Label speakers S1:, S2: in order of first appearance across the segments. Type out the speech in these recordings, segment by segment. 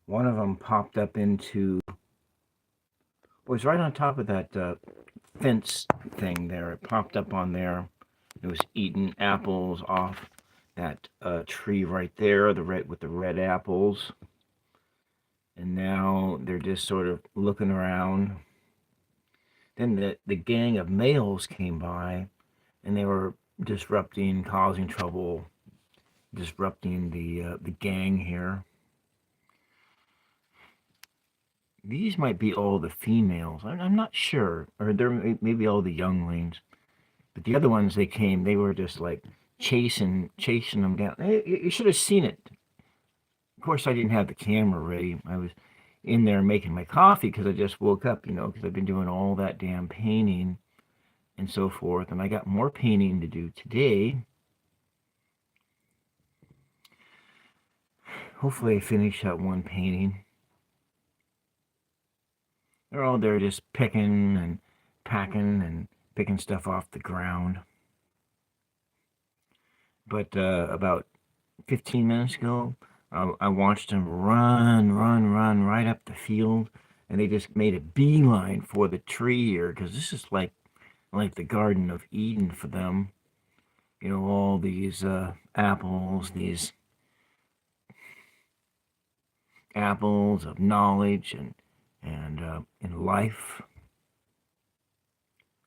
S1: one of them popped up into, was right on top of that fence thing there. It popped up on there. It was eating apples off that tree right there, the red with the red apples. And now they're just sort of looking around. Then the gang of males came by, and they were disrupting, causing trouble, disrupting the gang here. These might be all the females. I'm not sure, or they're maybe all the younglings. But the other ones, they came, they were just like chasing them down. Hey, you should have seen it. Of course, I didn't have the camera ready. I was in there making my coffee because I just woke up, because I've been doing all that damn painting and so forth. And I got more painting to do today. Hopefully, I finish that one painting. They're all there just picking and packing and picking stuff off the ground. But about 15 minutes ago, I watched them run right up the field, and they just made a beeline for the tree here because this is like the Garden of Eden for them. All these apples, these apples of knowledge and life,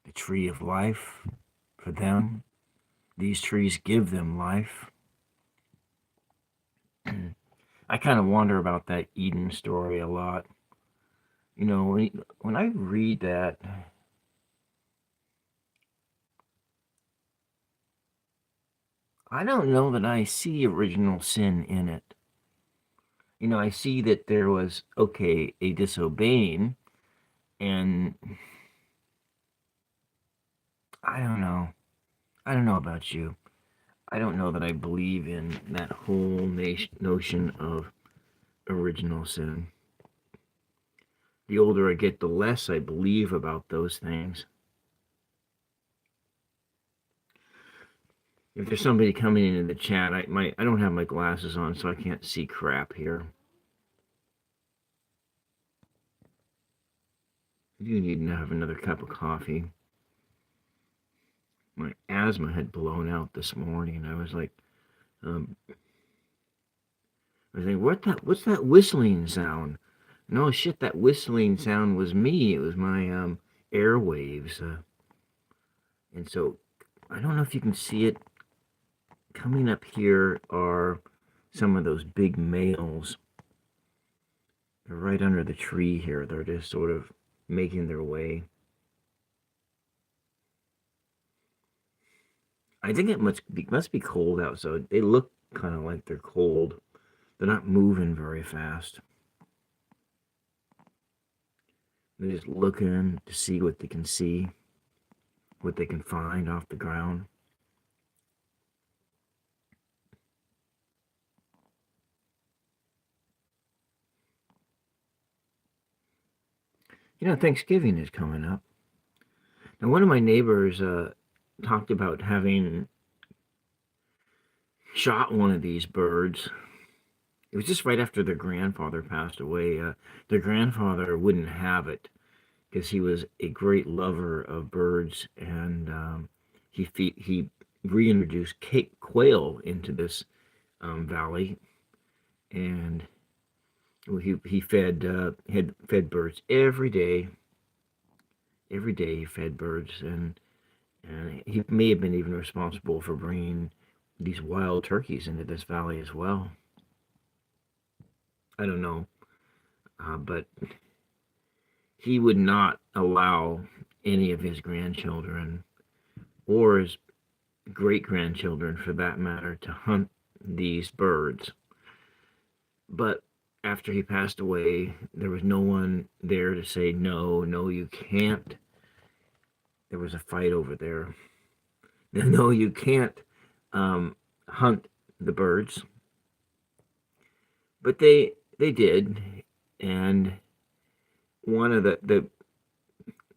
S1: the tree of life for them. These trees give them life. I kind of wonder about that Eden story a lot. When I read that, I don't know that I see original sin in it. I see that there was, okay, a disobeying, and I don't know. I don't know about you. I don't know that I believe in that whole notion of original sin. The older I get, the less I believe about those things. If there's somebody coming into the chat, I don't have my glasses on, so I can't see crap here. I do need to have another cup of coffee. My asthma had blown out this morning. I was like, what's that whistling sound? No shit, that whistling sound was me. It was my airwaves. And so I don't know if you can see it. Coming up here are some of those big males. They're right under the tree here. They're just sort of making their way. I think it must be cold out, so they look kind of like they're cold. They're not moving very fast. They're just looking to see what they can see, what they can find off the ground. Thanksgiving is coming up. Now, one of my neighbors talked about having shot one of these birds. It was just right after their grandfather passed away. Their grandfather wouldn't have it because he was a great lover of birds, and he reintroduced quail into this valley, and he had fed birds every day. Every day he fed birds, and he may have been even responsible for bringing these wild turkeys into this valley as well. I don't know, but he would not allow any of his grandchildren or his great grandchildren, for that matter, to hunt these birds. But after he passed away, there was no one there to say, no, you can't. There was a fight over there. No, you can't hunt the birds. But they did, and one of the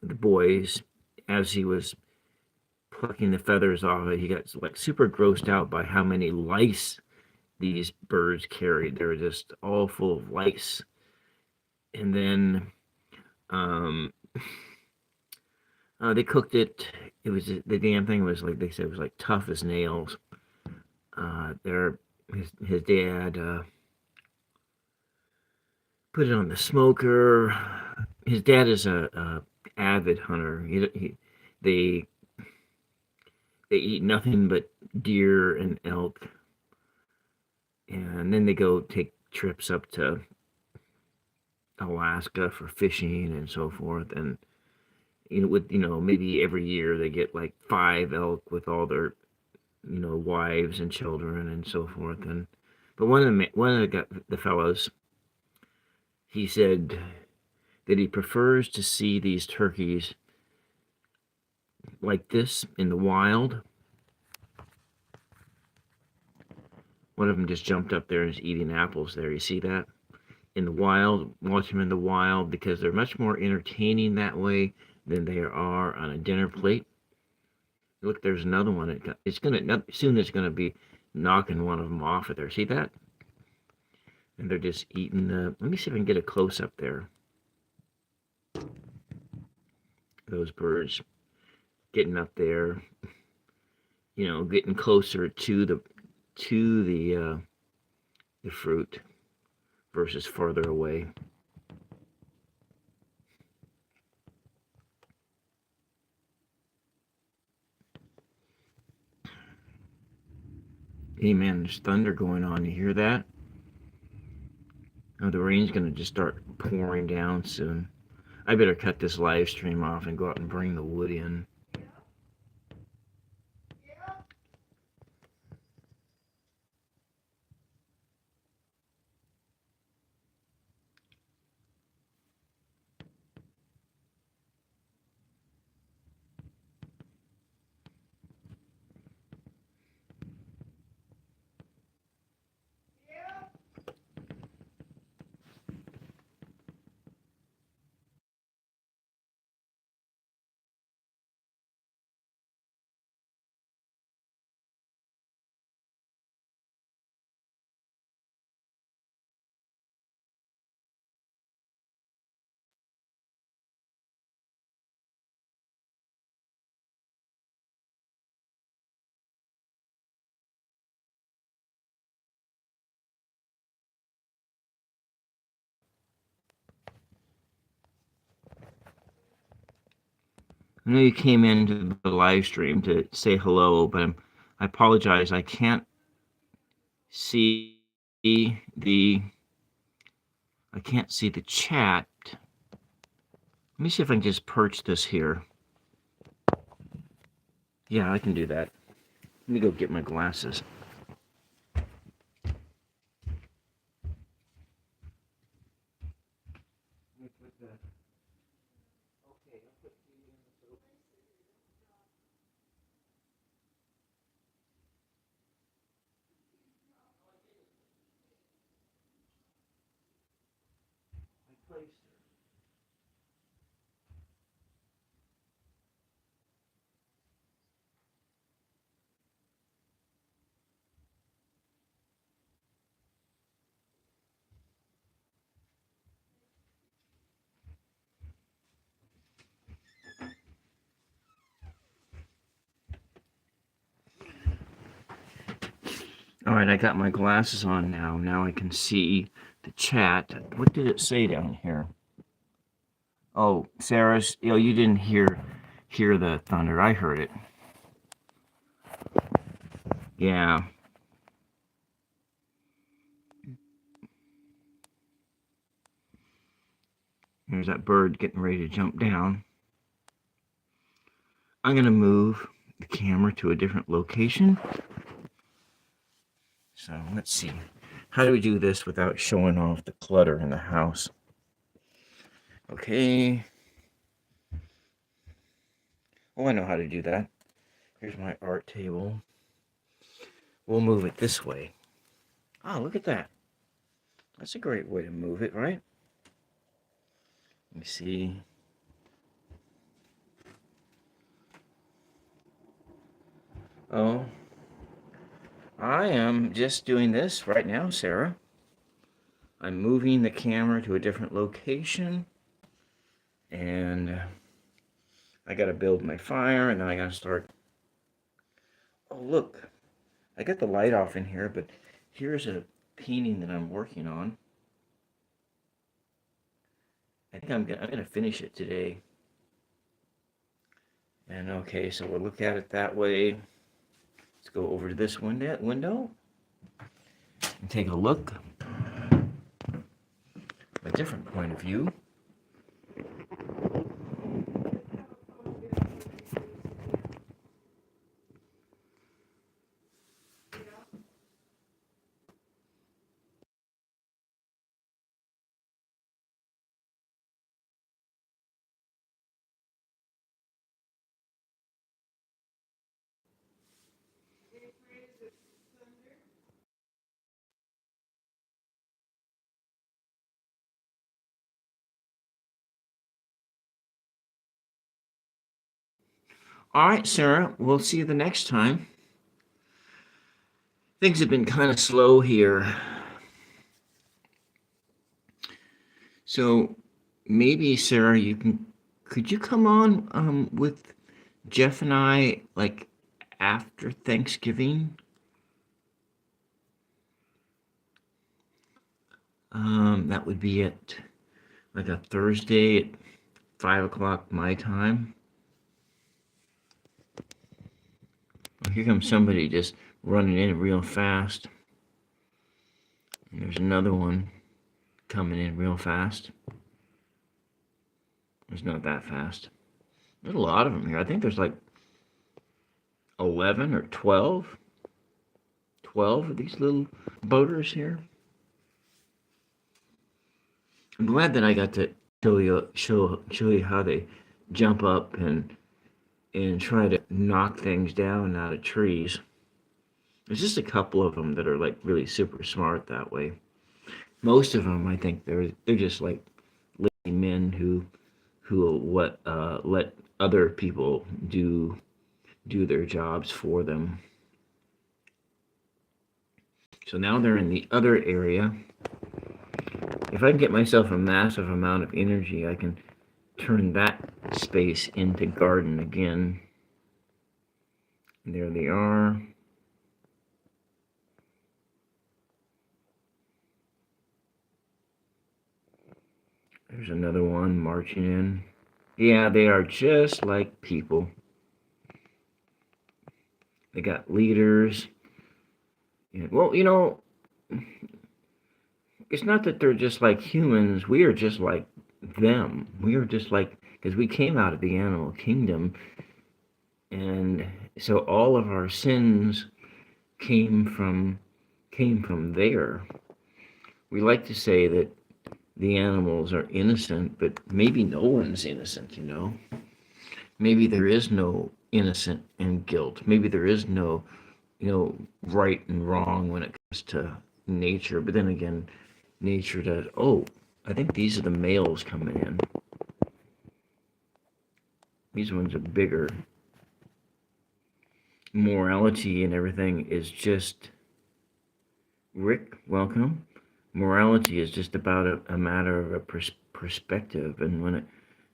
S1: boys, as he was plucking the feathers off it, he got like super grossed out by how many lice these birds carried. They were just all full of lice. And then um, they cooked it. It was the damn thing was like they said it was like tough as nails. Their his dad put it on the smoker. His dad is a avid hunter. They they eat nothing but deer and elk, and then they go take trips up to Alaska for fishing and so forth. And with maybe every year they get like 5 elk with all their wives and children and so forth. And but one of the fellows, he said that he prefers to see these turkeys like this in the wild. One of them just jumped up there and is eating apples there. You see that? In the wild, watch them in the wild because they're much more entertaining that way than they are on a dinner plate. Look, there's another one. Soon it's gonna be knocking one of them off of there. See that? And they're just eating. Let me see if I can get a close up there. Those birds getting up there, getting closer to the fruit versus further away. Hey man, there's thunder going on. You hear that? Oh, the rain's gonna just start pouring down soon. I better cut this live stream off and go out and bring the wood in. I know you came into the live stream to say hello, but I apologize. I can't see the I can't see the chat. Let me see if I can just perch this here. Yeah, I can do that. Let me go get my glasses. All right, I got my glasses on now. Now I can see the chat. What did it say down here? Oh, Sarah, you didn't hear the thunder. I heard it. Yeah. There's that bird getting ready to jump down. I'm going to move the camera to a different location. So let's see. How do we do this without showing off the clutter in the house? Okay. Oh, I know how to do that. Here's my art table. We'll move it this way. Oh, look at that. That's a great way to move it, right? Let me see. Oh. I am just doing this right now, Sarah. I'm moving the camera to a different location, and I gotta build my fire, and then I gotta start. Oh, look, I got the light off in here, but here's a painting that I'm working on. I think I'm gonna finish it today. And okay, so we'll look at it that way. Let's go over to this window and take a look. A different point of view. All right, Sarah, we'll see you the next time. Things have been kind of slow here. So maybe, Sarah, could you come on with Jeff and I like after Thanksgiving? That would be at like a Thursday at 5 o'clock my time. Well, here comes somebody just running in real fast. And there's another one coming in real fast. It's not that fast. There's a lot of them here. I think there's like 11 or 12 of these little boaters here. I'm glad that I got to show you how they jump up and try to knock things down out of trees. There's just a couple of them that are like really super smart that way. Most of them, I think, they're just like lazy men who let other people do their jobs for them. So now they're in the other area. If I can get myself a massive amount of energy, I can turn that space into garden again. And there they are. There's another one marching in. Yeah, they are just like people. They got leaders. Well, it's not that they're just like humans. We are just like them. We are just like, because we came out of the animal kingdom. And so all of our sins came from there. We like to say that the animals are innocent, but maybe no one's innocent, Maybe there is no innocent and guilt. Maybe there is no, right and wrong when it comes to nature. But then again, nature does. Oh, I think these are the males coming in. These ones are bigger. Morality and everything is just. Rick, welcome. Morality is just about a matter of a perspective, and when it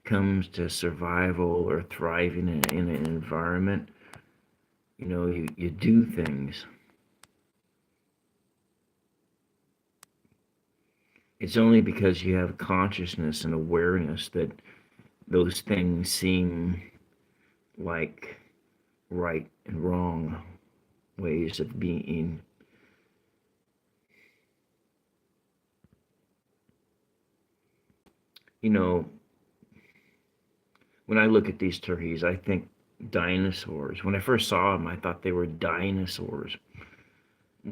S1: comes to survival or thriving in an environment, you do things. It's only because you have consciousness and awareness that those things seem like right and wrong ways of being. When I look at these turkeys, I think dinosaurs. When I first saw them, I thought they were dinosaurs.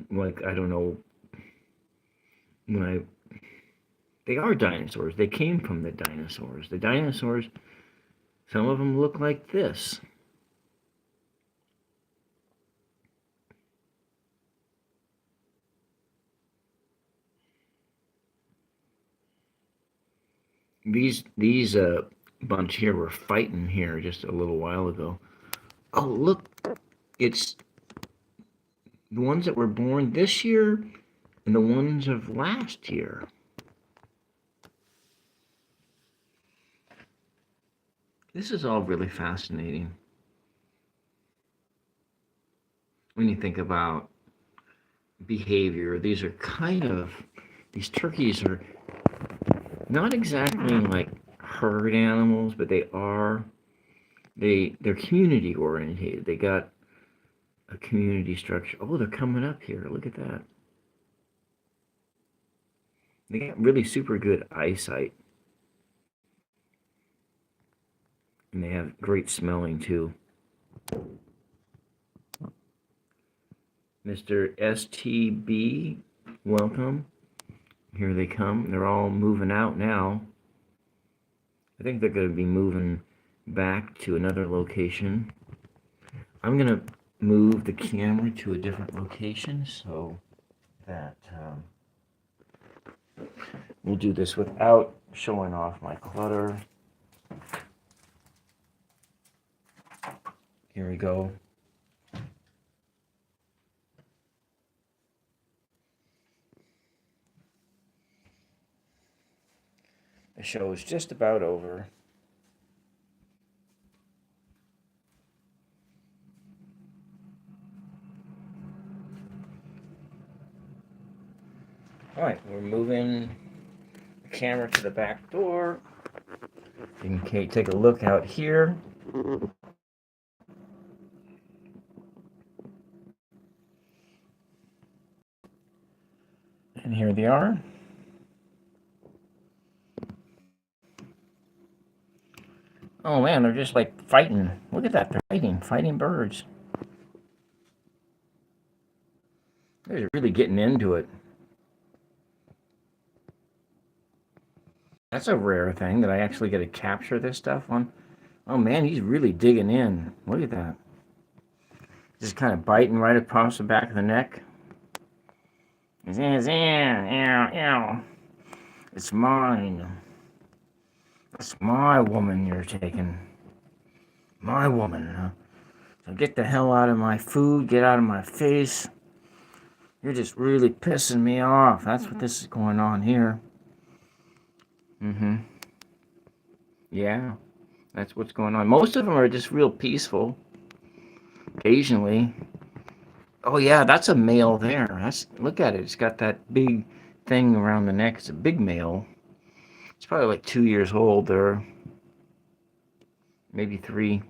S1: Like, I don't know, they are dinosaurs. They came from the dinosaurs. The dinosaurs, some of them look like this. These bunch here were fighting here just a little while ago. Oh, look, it's the ones that were born this year and the ones of last year. This is all really fascinating when you think about behavior. These turkeys are not exactly like herd animals, but they're community oriented. They got a community structure. Oh, they're coming up here. Look at that. They got really super good eyesight. And they have great smelling too. Mr. STB, welcome. Here they come. They're all moving out now. I think they're going to be moving back to another location. I'm going to move the camera to a different location so that we'll do this without showing off my clutter. Here we go. The show is just about over. All right, we're moving the camera to the back door. You can take a look out here. And here they are. Oh man, they're just like fighting. Look at that, they're fighting birds. They're really getting into it. That's a rare thing that I actually get to capture this stuff on. Oh man, he's really digging in. Look at that. Just kind of biting right across the back of the neck. It's mine. It's my woman you're taking. My woman, huh? So get the hell out of my food. Get out of my face. You're just really pissing me off. That's what this is going on here. Yeah, that's what's going on. Most of them are just real peaceful. Occasionally. Oh yeah, that's a male there. Look at it. It's got that big thing around the neck. It's a big male. It's probably like 2 years old there. Maybe 3.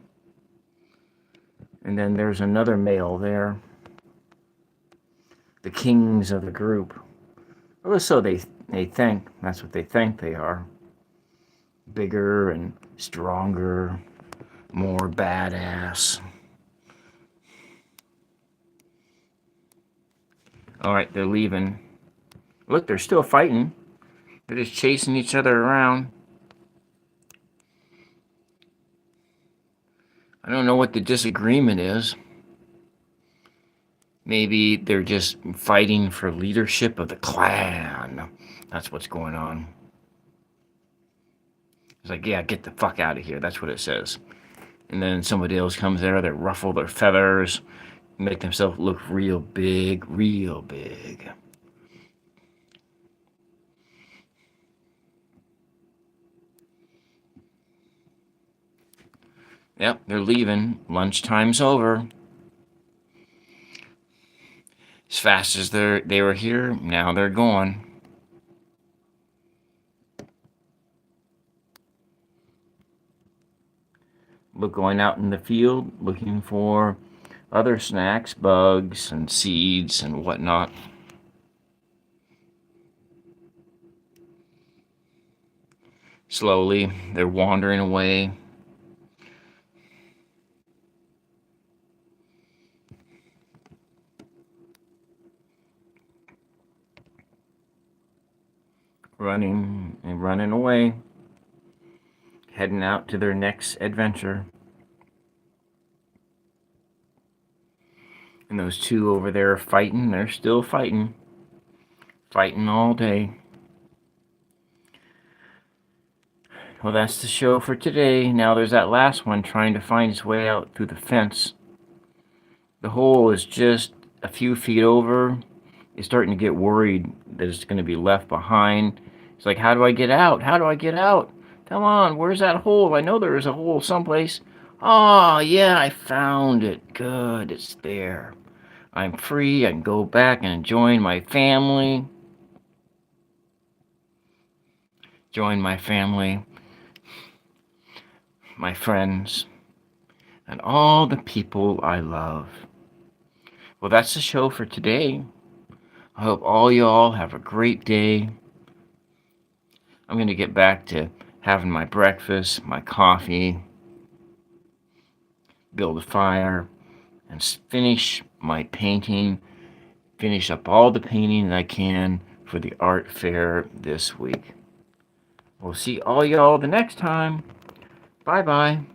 S1: And then there's another male there. The kings of the group. Or so they think. That's what they think they are. Bigger and stronger, more badass. All right, they're leaving. Look, they're still fighting. They're just chasing each other around. I don't know what the disagreement is. Maybe they're just fighting for leadership of the clan. That's what's going on. It's like, yeah, get the fuck out of here. That's what it says. And then somebody else comes there. They ruffle their feathers, make themselves look real big, real big. Yep, they're leaving. Lunchtime's over. As fast as they were here, now they're gone. Going out in the field, looking for other snacks, bugs and seeds and whatnot. Slowly, they're wandering away. Running and running away. Heading out to their next adventure. And those two over there are fighting. They're still fighting. Fighting all day. Well, that's the show for today. Now there's that last one trying to find his way out through the fence. The hole is just a few feet over is starting to get worried that it's going to be left behind. It's like, how do I get out? How do I get out? Come on, where's that hole? I know there is a hole someplace. Oh, yeah, I found it. Good, it's there. I'm free. I can go back and join my family. Join my family, my friends, and all the people I love. Well, that's the show for today. I hope all y'all have a great day. I'm going to get back to having my breakfast, my coffee, build a fire, and finish my painting. Finish up all the painting that I can for the art fair this week. We'll see all y'all the next time. Bye-bye.